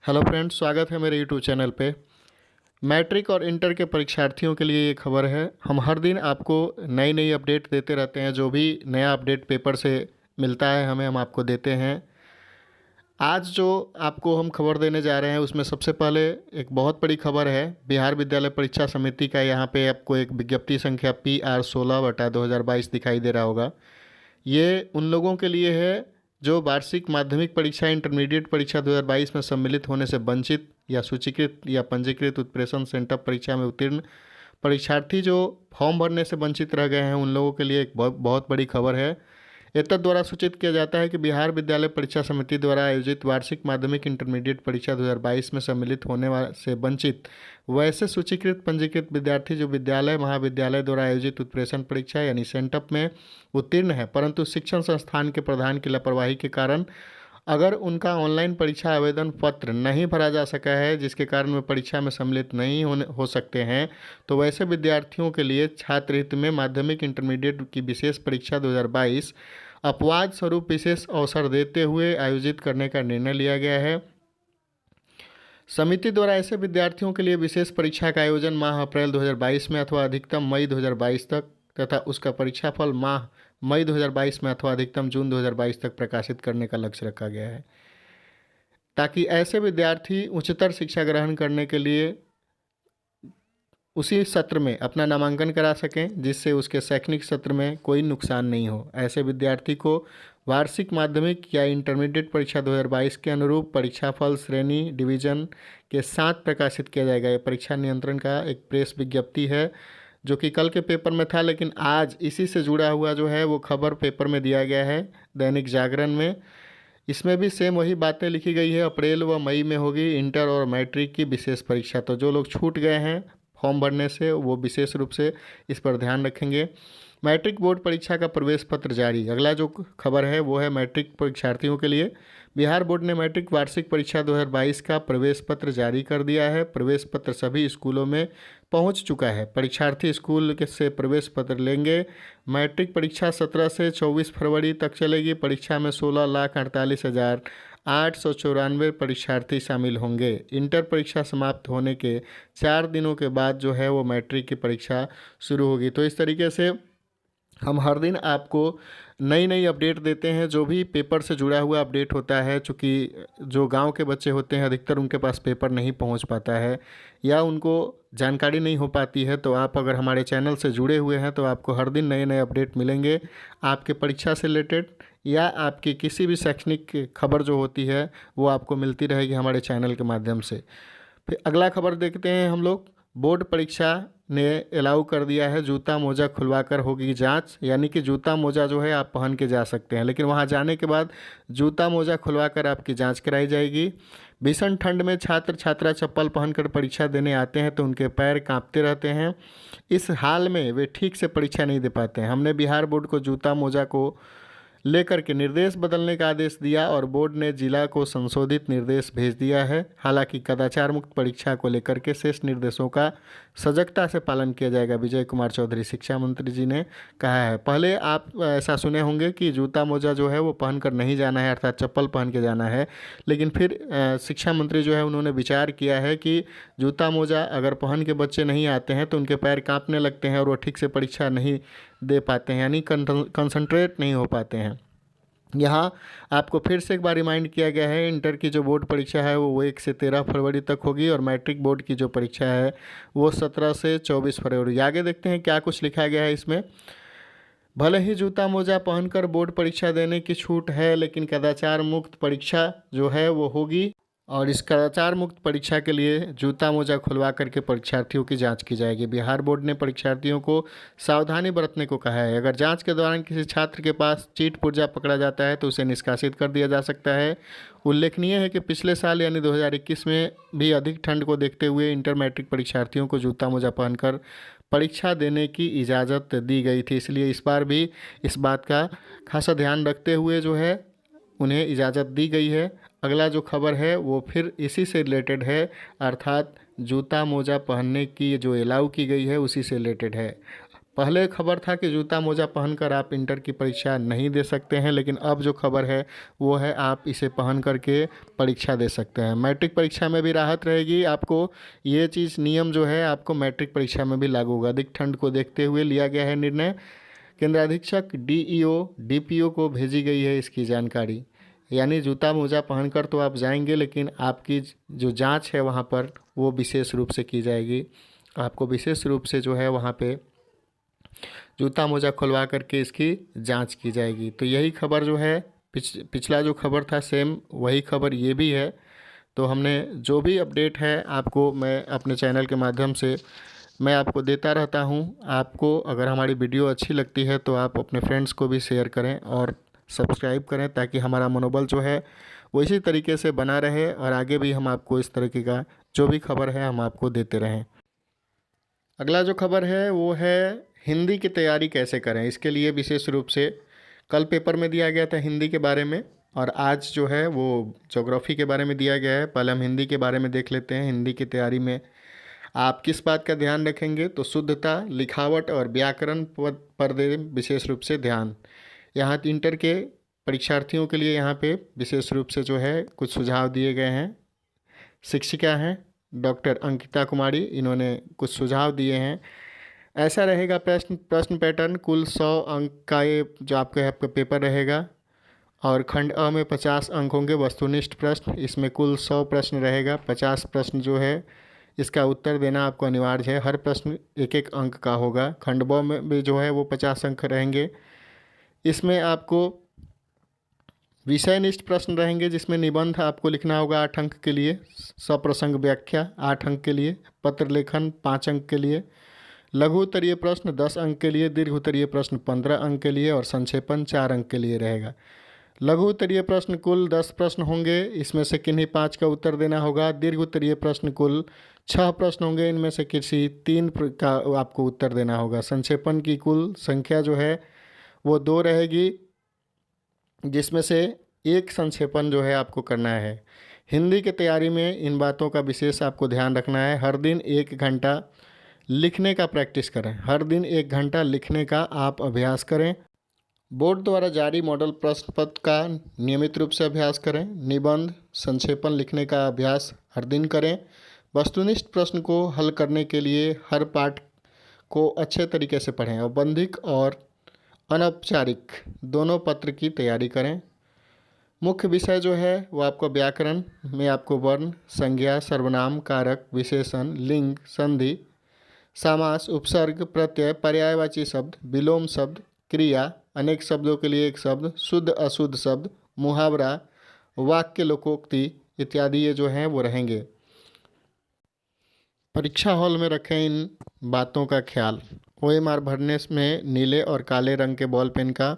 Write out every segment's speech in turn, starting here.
Hello friends, स्वागत है मेरे यूट्यूब चैनल पे। मैट्रिक और इंटर के परीक्षार्थियों के लिए ये खबर है। हम हर दिन आपको नई नई अपडेट देते रहते हैं। जो भी नया अपडेट पेपर से मिलता है हम आपको देते हैं। आज जो आपको हम खबर देने जा रहे हैं उसमें सबसे पहले एक बहुत बड़ी खबर है। बिहार विद्यालय परीक्षा समिति का यहाँ पे आपको एक विज्ञप्ति संख्या PR16/2022 दिखाई दे रहा होगा। ये उन लोगों के लिए है जो वार्षिक माध्यमिक परीक्षा इंटरमीडिएट परीक्षा 2022 में सम्मिलित होने से वंचित या सूचीकृत या पंजीकृत उत्प्रेषण सेंटर परीक्षा में उत्तीर्ण परीक्षार्थी जो फॉर्म भरने से वंचित रह गए हैं उन लोगों के लिए एक बहुत बड़ी खबर है। एतद द्वारा सूचित किया जाता है कि बिहार विद्यालय परीक्षा समिति द्वारा आयोजित वार्षिक माध्यमिक इंटरमीडिएट परीक्षा 2022 में सम्मिलित होने से वंचित वैसे सूचीकृत पंजीकृत विद्यार्थी जो विद्यालय महाविद्यालय द्वारा आयोजित उत्प्रेषण परीक्षा यानी सेंटअप में उत्तीर्ण है परंतु शिक्षण संस्थान के प्रधान की लापरवाही के कारण अगर उनका ऑनलाइन परीक्षा आवेदन पत्र नहीं भरा जा सका है जिसके कारण वे परीक्षा में सम्मिलित नहीं हो सकते हैं, तो वैसे विद्यार्थियों के लिए छात्र हित में माध्यमिक इंटरमीडिएट की विशेष परीक्षा 2022 अपवाद स्वरूप विशेष अवसर देते हुए आयोजित करने का निर्णय लिया गया है। समिति द्वारा ऐसे विद्यार्थियों के लिए विशेष परीक्षा का आयोजन माह अप्रैल 2022 में अथवा अधिकतम मई 2022 तक तथा उसका परीक्षाफल माह मई 2022 में अथवा अधिकतम जून 2022 तक प्रकाशित करने का लक्ष्य रखा गया है, ताकि ऐसे विद्यार्थी उच्चतर शिक्षा ग्रहण करने के लिए उसी सत्र में अपना नामांकन करा सकें जिससे उसके शैक्षणिक सत्र में कोई नुकसान नहीं हो। ऐसे विद्यार्थी को वार्षिक माध्यमिक या इंटरमीडिएट परीक्षा 2022 के अनुरूप परीक्षाफल श्रेणी डिवीजन के साथ प्रकाशित किया जाएगा। ये परीक्षा नियंत्रण का एक प्रेस विज्ञप्ति है जो कि कल के पेपर में था, लेकिन आज इसी से जुड़ा हुआ जो है वो खबर पेपर में दिया गया है दैनिक जागरण में। इसमें भी सेम वही बातें लिखी गई है। अप्रैल व मई में होगी इंटर और मैट्रिक की विशेष परीक्षा। तो जो लोग छूट गए हैं फॉर्म भरने से वो विशेष रूप से इस पर ध्यान रखेंगे। मैट्रिक बोर्ड परीक्षा का प्रवेश पत्र जारी। अगला जो खबर है वो है मैट्रिक परीक्षार्थियों के लिए। बिहार बोर्ड ने मैट्रिक वार्षिक परीक्षा 2022 का प्रवेश पत्र जारी कर दिया है। प्रवेश पत्र सभी स्कूलों में पहुंच चुका है। परीक्षार्थी स्कूल से प्रवेश पत्र लेंगे। मैट्रिक परीक्षा 17 से 24 फरवरी तक चलेगी। परीक्षा में 16,48,894 परीक्षार्थी शामिल होंगे। इंटर परीक्षा समाप्त होने के 4 दिनों के बाद जो है वो मैट्रिक की परीक्षा शुरू होगी। तो इस तरीके से हम हर दिन आपको नई नई अपडेट देते हैं। जो भी पेपर से जुड़ा हुआ अपडेट होता है, चूँकि जो गांव के बच्चे होते हैं अधिकतर उनके पास पेपर नहीं पहुंच पाता है या उनको जानकारी नहीं हो पाती है, तो आप अगर हमारे चैनल से जुड़े हुए हैं तो आपको हर दिन नए नए अपडेट मिलेंगे आपके परीक्षा से रिलेटेड या आपकी किसी भी शैक्षणिक खबर जो होती है वो आपको मिलती रहेगी हमारे चैनल के माध्यम से। फिर अगला खबर देखते हैं हम लोग। बोर्ड परीक्षा ने अलाउ कर दिया है जूता मोजा खुलवाकर होगी जांच, यानी कि जूता मोजा जो है आप पहन के जा सकते हैं, लेकिन वहां जाने के बाद जूता मोजा खुलवाकर आपकी जांच कराई जाएगी। भीषण ठंड में छात्र छात्रा चप्पल पहनकर परीक्षा देने आते हैं तो उनके पैर कांपते रहते हैं। इस हाल में वे ठीक से परीक्षा नहीं दे पाते हैं। हमने बिहार बोर्ड को जूता मोजा को लेकर के निर्देश बदलने का आदेश दिया और बोर्ड ने जिला को संशोधित निर्देश भेज दिया है। हालांकि कदाचार मुक्त परीक्षा को लेकर के शेष निर्देशों का सजगता से पालन किया जाएगा, विजय कुमार चौधरी शिक्षा मंत्री जी ने कहा है। पहले आप ऐसा सुने होंगे कि जूता मोजा जो है वो पहनकर नहीं जाना है, अर्थात चप्पल पहन के जाना है, लेकिन फिर शिक्षा मंत्री जो है उन्होंने विचार किया है कि जूता मोजा अगर पहन के बच्चे नहीं आते हैं तो उनके पैर काँपने लगते हैं और वो ठीक से परीक्षा नहीं दे पाते हैं, यानी कंसंट्रेट नहीं हो पाते हैं। यहाँ आपको फिर से एक बार रिमाइंड किया गया है इंटर की जो बोर्ड परीक्षा है वो 1 से 13 फरवरी तक होगी और मैट्रिक बोर्ड की जो परीक्षा है वो 17 से 24 फरवरी। आगे देखते हैं क्या कुछ लिखा गया है इसमें। भले ही जूता मोजा पहनकर बोर्ड परीक्षा देने की छूट है, लेकिन कदाचार मुक्त परीक्षा जो है वो होगी और इस कदाचार मुक्त परीक्षा के लिए जूता मोजा खुलवा करके परीक्षार्थियों की जांच की जाएगी। बिहार बोर्ड ने परीक्षार्थियों को सावधानी बरतने को कहा है। अगर जांच के दौरान किसी छात्र के पास चीट पुर्जा पकड़ा जाता है तो उसे निष्कासित कर दिया जा सकता है। उल्लेखनीय है कि पिछले साल यानी 2021 में भी अधिक ठंड को देखते हुए इंटर मैट्रिक परीक्षार्थियों को जूता मोजा पहनकर परीक्षा देने की इजाज़त दी गई थी, इसलिए इस बार भी इस बात का खासा ध्यान रखते हुए जो है उन्हें इजाज़त दी गई है। अगला जो खबर है वो फिर इसी से रिलेटेड है, अर्थात जूता मोजा पहनने की जो अलाउ की गई है उसी से रिलेटेड है। पहले खबर था कि जूता मोजा पहनकर आप इंटर की परीक्षा नहीं दे सकते हैं, लेकिन अब जो खबर है वो है आप इसे पहन करके परीक्षा दे सकते हैं। मैट्रिक परीक्षा में भी राहत रहेगी आपको। ये चीज़ नियम जो है आपको मैट्रिक परीक्षा में भी लागू होगा। अधिक ठंड को देखते हुए लिया गया है निर्णय। केंद्राधीक्षक डीईओ डीपीओ को भेजी गई है इसकी जानकारी। यानी जूता मोजा पहनकर तो आप जाएंगे, लेकिन आपकी जो जांच है वहाँ पर वो विशेष रूप से की जाएगी। आपको विशेष रूप से जो है वहाँ पे जूता मोजा खुलवा करके इसकी जांच की जाएगी। तो यही खबर जो है पिछला जो खबर था सेम वही खबर ये भी है। तो हमने जो भी अपडेट है आपको मैं अपने चैनल के माध्यम से मैं आपको देता रहता हूँ। आपको अगर हमारी वीडियो अच्छी लगती है तो आप अपने फ्रेंड्स को भी शेयर करें और सब्सक्राइब करें, ताकि हमारा मनोबल जो है वो इसी तरीके से बना रहे और आगे भी हम आपको इस तरीके का जो भी खबर है हम आपको देते रहें। अगला जो खबर है वो है हिंदी की तैयारी कैसे करें। इसके लिए विशेष रूप से कल पेपर में दिया गया था हिंदी के बारे में, और आज जो है वो ज्योग्राफी के बारे में दिया गया है। पहले हम हिंदी के बारे में देख लेते हैं। हिंदी की तैयारी में आप किस बात का ध्यान रखेंगे, तो शुद्धता, लिखावट और व्याकरण पर दें विशेष रूप से ध्यान। यहाँ इंटर के परीक्षार्थियों के लिए यहाँ पे विशेष रूप से जो है कुछ सुझाव दिए गए हैं। शिक्षिका हैं डॉक्टर अंकिता कुमारी, इन्होंने कुछ सुझाव दिए हैं। ऐसा रहेगा प्रश्न पैटर्न। कुल 100 अंक का ये जो आपका पेपर रहेगा, और खंड अ में 50 अंक होंगे वस्तुनिष्ठ प्रश्न। इसमें कुल 100 प्रश्न रहेगा। 50 प्रश्न जो है इसका उत्तर देना आपको अनिवार्य है। हर प्रश्न एक एक अंक का होगा। खंड ब में भी जो है वो 50 अंक रहेंगे। इसमें आपको विषयनिष्ठ प्रश्न रहेंगे, जिसमें निबंध आपको लिखना होगा 8 अंक के लिए, सप्रसंग व्याख्या 8 अंक के लिए, पत्र लेखन 5 अंक के लिए, लघु उत्तरीय प्रश्न 10 अंक के लिए, दीर्घ उत्तरीय प्रश्न 15 अंक के लिए और संक्षेपण 4 अंक के लिए रहेगा। लघु उत्तरीय प्रश्न कुल 10 प्रश्न होंगे, इसमें से किन्हीं 5 का उत्तर देना होगा। दीर्घ उत्तरीय प्रश्न कुल 6 प्रश्न होंगे, इनमें से किसी 3 का आपको उत्तर देना होगा। संक्षेपण की कुल संख्या जो है वो 2 रहेगी, जिसमें से एक संक्षेपण जो है आपको करना है। हिंदी की तैयारी में इन बातों का विशेष आपको ध्यान रखना है। हर दिन 1 घंटा लिखने का प्रैक्टिस करें। हर दिन 1 घंटा लिखने का आप अभ्यास करें। बोर्ड द्वारा जारी मॉडल प्रश्न पत्र का नियमित रूप से अभ्यास करें। निबंध, संक्षेपण लिखने का अभ्यास हर दिन करें। वस्तुनिष्ठ प्रश्न को हल करने के लिए हर पाठ को अच्छे तरीके से पढ़ें। औपबंधिक और अनौपचारिक दोनों पत्र की तैयारी करें। मुख्य विषय जो है वो आपको व्याकरण में आपको वर्ण, संज्ञा, सर्वनाम, कारक, विशेषण, लिंग, संधि, समास, उपसर्ग, प्रत्यय, पर्यायवाची शब्द, विलोम शब्द, क्रिया, अनेक शब्दों के लिए एक शब्द, शुद्ध अशुद्ध शब्द, मुहावरा, वाक्य, लोकोक्ति इत्यादि ये जो हैं वो रहेंगे। परीक्षा हॉल में रखें इन बातों का ख्याल। OMR भरने में नीले और काले रंग के बॉल पेन का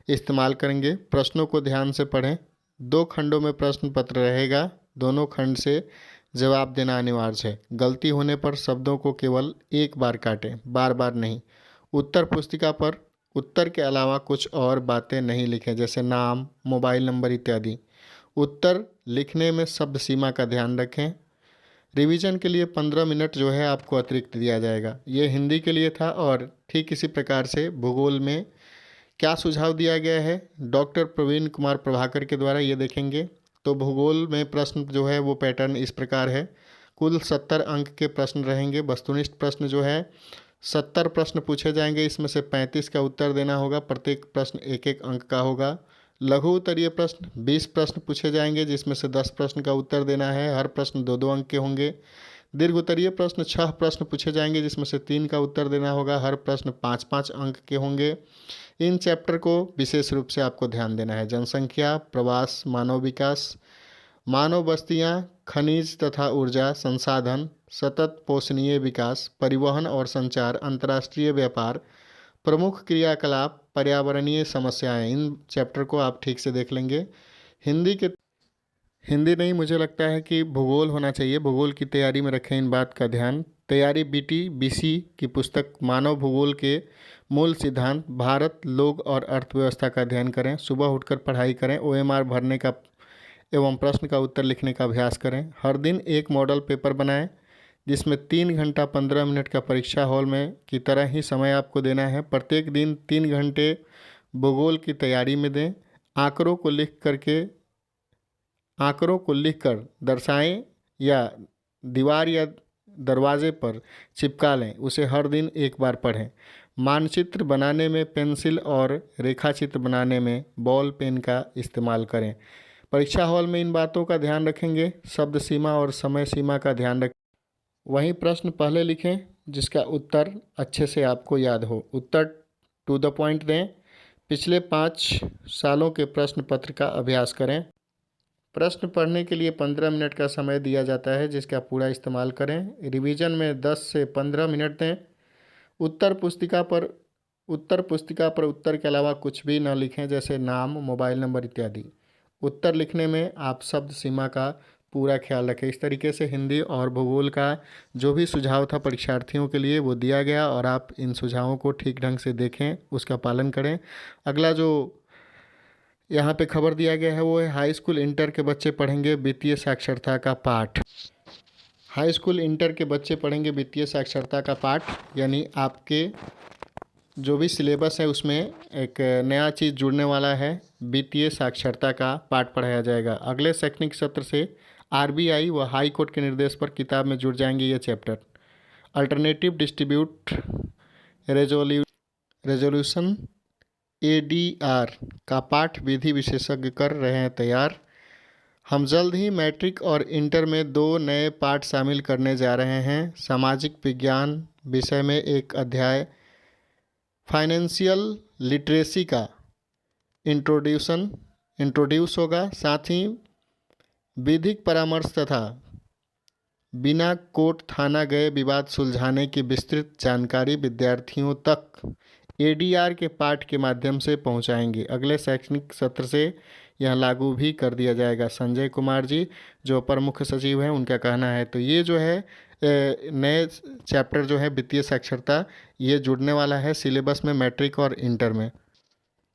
इस्तेमाल करेंगे। प्रश्नों को ध्यान से पढ़ें। 2 खंडों में प्रश्न पत्र रहेगा। दोनों खंड से जवाब देना अनिवार्य है। गलती होने पर शब्दों को केवल एक बार काटें, बार बार नहीं। उत्तर पुस्तिका पर उत्तर के अलावा कुछ और बातें नहीं लिखें, जैसे नाम, मोबाइल नंबर इत्यादि। उत्तर लिखने में शब्द सीमा का ध्यान रखें। रिवीजन के लिए 15 मिनट जो है आपको अतिरिक्त दिया जाएगा। ये हिंदी के लिए था। और ठीक इसी प्रकार से भूगोल में क्या सुझाव दिया गया है डॉक्टर प्रवीण कुमार प्रभाकर के द्वारा, ये देखेंगे। तो भूगोल में प्रश्न जो है वो पैटर्न इस प्रकार है। कुल 70 अंक के प्रश्न रहेंगे। वस्तुनिष्ठ प्रश्न जो है 70 प्रश्न पूछे जाएंगे, इसमें से 35 का उत्तर देना होगा। प्रत्येक प्रश्न 1-1 अंक का होगा। लघु उत्तरीय प्रश्न 20 प्रश्न पूछे जाएंगे, जिसमें से 10 प्रश्न का उत्तर देना है। हर प्रश्न 2-2 अंक के होंगे। दीर्घ उत्तरीय प्रश्न 6 प्रश्न पूछे जाएंगे, जिसमें से 3 का उत्तर देना होगा। हर प्रश्न 5-5 अंक के होंगे। इन चैप्टर को विशेष रूप से आपको ध्यान देना है। जनसंख्या, प्रवास, मानव विकास, मानव बस्तियाँ, खनिज तथा ऊर्जा संसाधन, सतत पोषणीय विकास, परिवहन और संचार, अंतर्राष्ट्रीय व्यापार, प्रमुख क्रियाकलाप, पर्यावरणीय समस्याएं। इन चैप्टर को आप ठीक से देख लेंगे। हिंदी नहीं, मुझे लगता है कि भूगोल होना चाहिए। भूगोल की तैयारी में रखें इन बात का ध्यान। तैयारी BT BC की पुस्तक मानव भूगोल के मूल सिद्धांत, भारत, लोग और अर्थव्यवस्था का अध्ययन करें। सुबह उठकर पढ़ाई करें। OMR भरने का एवं प्रश्न का उत्तर लिखने का अभ्यास करें। हर दिन एक मॉडल पेपर बनाएं। जिसमें 3 घंटा 15 मिनट का परीक्षा हॉल में की तरह ही समय आपको देना है। प्रत्येक दिन 3 घंटे भूगोल की तैयारी में दें। आंकड़ों को लिखकर दर्शाएं या दीवार या दरवाजे पर चिपका लें। उसे हर दिन एक बार पढ़ें। मानचित्र बनाने में पेंसिल और रेखाचित्र बनाने में बॉल पेन का इस्तेमाल करें। परीक्षा हॉल में इन बातों का ध्यान रखेंगे। शब्द सीमा और समय सीमा का ध्यान रखें। वहीं प्रश्न पहले लिखें जिसका उत्तर अच्छे से आपको याद हो। उत्तर टू द पॉइंट दें। पिछले 5 सालों के प्रश्न पत्र का अभ्यास करें। प्रश्न पढ़ने के लिए 15 मिनट का समय दिया जाता है, जिसका पूरा इस्तेमाल करें। रिवीजन में 10 से 15 मिनट दें। उत्तर पुस्तिका पर उत्तर के अलावा कुछ भी न लिखें, जैसे नाम, मोबाइल नंबर इत्यादि। उत्तर लिखने में आप शब्द सीमा का पूरा ख्याल रखें। इस तरीके से हिंदी और भूगोल का जो भी सुझाव था परीक्षार्थियों के लिए वो दिया गया, और आप इन सुझावों को ठीक ढंग से देखें, उसका पालन करें। अगला जो यहाँ पे खबर दिया गया है वो है हाई स्कूल इंटर के बच्चे पढ़ेंगे वित्तीय साक्षरता का पाठ। हाई स्कूल इंटर के बच्चे पढ़ेंगे वित्तीय साक्षरता का पाठ, यानी आपके जो भी सिलेबस है उसमें एक नया चीज़ जुड़ने वाला है। वित्तीय साक्षरता का पाठ पढ़ाया जाएगा। अगले शैक्षणिक सत्र से आरबीआई व हाई कोर्ट के निर्देश पर किताब में जुड़ जाएंगे ये chapter. Alternative distribute resolution ADR का पाठ विधि विशेषज्ञ कर रहे हैं तैयार। हम जल्द ही मैट्रिक और इंटर में 2 नए पाठ शामिल करने जा रहे हैं। सामाजिक विज्ञान विषय में एक अध्याय फाइनेंशियल लिटरेसी का इंट्रोड्यूस होगा। साथ ही विधिक परामर्श तथा बिना कोर्ट थाना गए विवाद सुलझाने की विस्तृत जानकारी विद्यार्थियों तक एडीआर के पाठ के माध्यम से पहुंचाएंगे। अगले शैक्षणिक सत्र से यह लागू भी कर दिया जाएगा। संजय कुमार जी जो अपर मुख्य सचिव हैं उनका कहना है। तो ये जो है नए चैप्टर जो है वित्तीय साक्षरता, ये जुड़ने वाला है सिलेबस में मैट्रिक और इंटर में।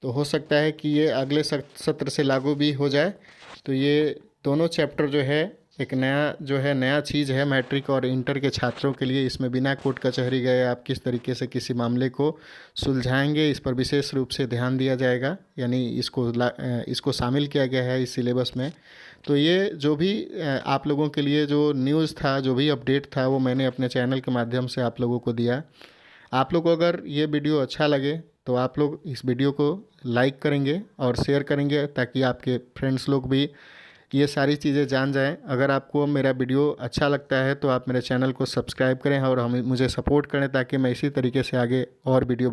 तो हो सकता है कि ये अगले सत्र से लागू भी हो जाए। तो ये दोनों चैप्टर जो है एक नया चीज़ है मैट्रिक और इंटर के छात्रों के लिए। इसमें बिना कोर्ट कचहरी गए आप किस तरीके से किसी मामले को सुलझाएंगे, इस पर विशेष रूप से ध्यान दिया जाएगा, यानी इसको शामिल किया गया है इस सिलेबस में। तो ये जो भी आप लोगों के लिए जो न्यूज़ था, जो भी अपडेट था, वो मैंने अपने चैनल के माध्यम से आप लोगों को दिया। आप लोग को अगर ये वीडियो अच्छा लगे तो आप लोग इस वीडियो को लाइक करेंगे और शेयर करेंगे, ताकि आपके फ्रेंड्स लोग भी ये सारी चीज़ें जान जाएं। अगर आपको मेरा वीडियो अच्छा लगता है तो आप मेरे चैनल को सब्सक्राइब करें और मुझे सपोर्ट करें, ताकि मैं इसी तरीके से आगे और वीडियो